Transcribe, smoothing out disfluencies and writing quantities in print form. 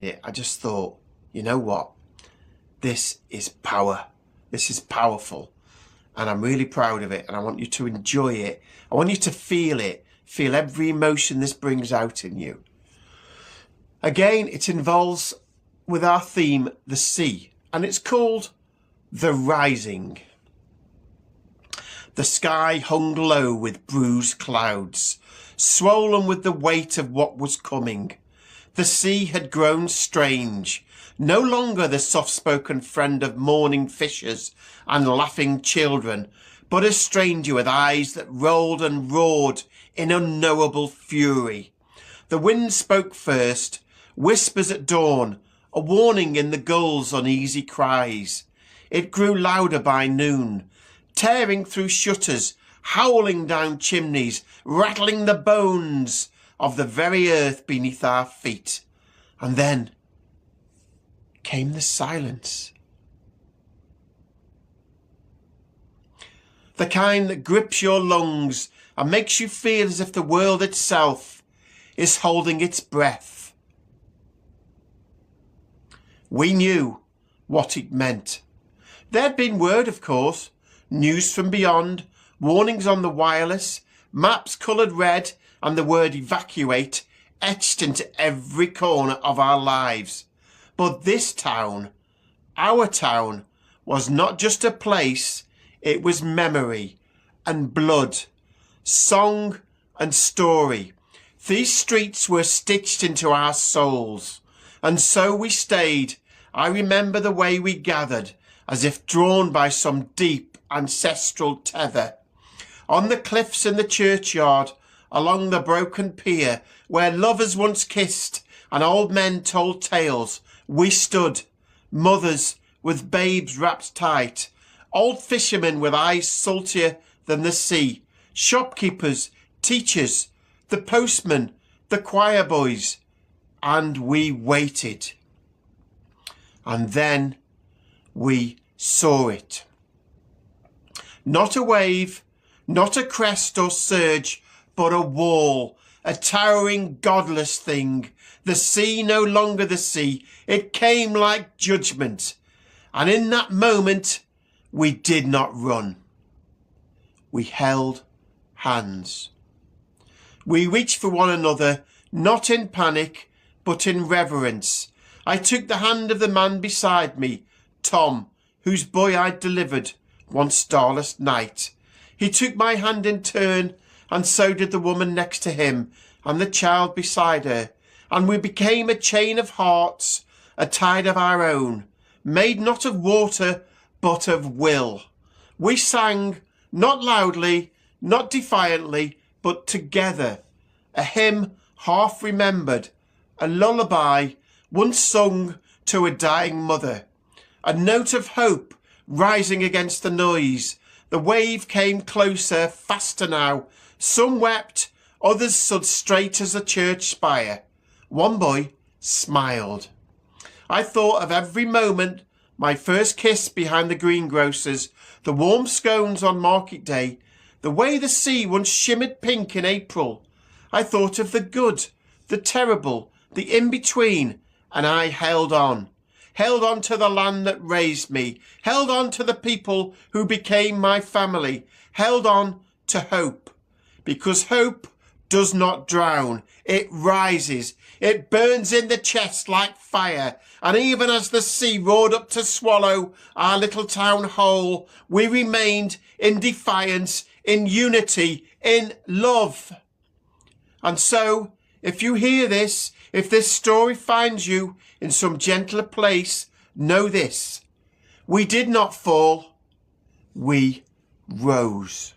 I just thought, you know what? This is power. This is powerful. And I'm really proud of it. And I want you to enjoy it. I want you to feel it. Feel every emotion this brings out in you. Again, it involves, with our theme, the sea. And it's called The Rising. The sky hung low with bruised clouds, swollen with the weight of what was coming. The sea had grown strange, no longer the soft-spoken friend of mourning fishers and laughing children, but a stranger with eyes that rolled and roared in unknowable fury. The wind spoke first, whispers at dawn, a warning in the gulls' uneasy cries. It grew louder by noon, tearing through shutters, howling down chimneys, rattling the bones of the very earth beneath our feet. And then came the silence. The kind that grips your lungs and makes you feel as if the world itself is holding its breath. We knew what it meant. There'd been word, of course, news from beyond, warnings on the wireless, maps coloured red, and the word evacuate etched into every corner of our lives. But this town, our town, was not just a place, it was memory and blood, song and story. These streets were stitched into our souls, and so we stayed. I remember the way we gathered, as if drawn by some deep ancestral tether. On the cliffs in the churchyard, along the broken pier, where lovers once kissed and old men told tales, we stood, mothers with babes wrapped tight, old fishermen with eyes saltier than the sea, shopkeepers, teachers, the postmen, the choir boys, and we waited. And then we saw it. Not a wave, not a crest or surge, but a wall, a towering godless thing. The sea no longer the sea. It came like judgment. And in that moment, we did not run. We held hands. We reached for one another, not in panic, but in reverence. I took the hand of the man beside me, Tom, whose boy I'd delivered one starless night. He took my hand in turn, and so did the woman next to him, and the child beside her, and we became a chain of hearts, a tide of our own, made not of water, but of will. We sang, not loudly, not defiantly, but together, a hymn half remembered, a lullaby once sung to a dying mother, a note of hope rising against the noise. The wave came closer, faster now. Some wept, others stood straight as a church spire. One boy smiled. I thought of every moment, my first kiss behind the greengrocer's, the warm scones on market day, the way the sea once shimmered pink in April. I thought of the good, the terrible, the in-between, and I held on to the land that raised me, held on to the people who became my family, held on to hope. Because hope does not drown, it rises, it burns in the chest like fire, and even as the sea roared up to swallow our little town whole, we remained in defiance, in unity, in love. And so, if you hear this, if this story finds you in some gentler place, know this: we did not fall, we rose.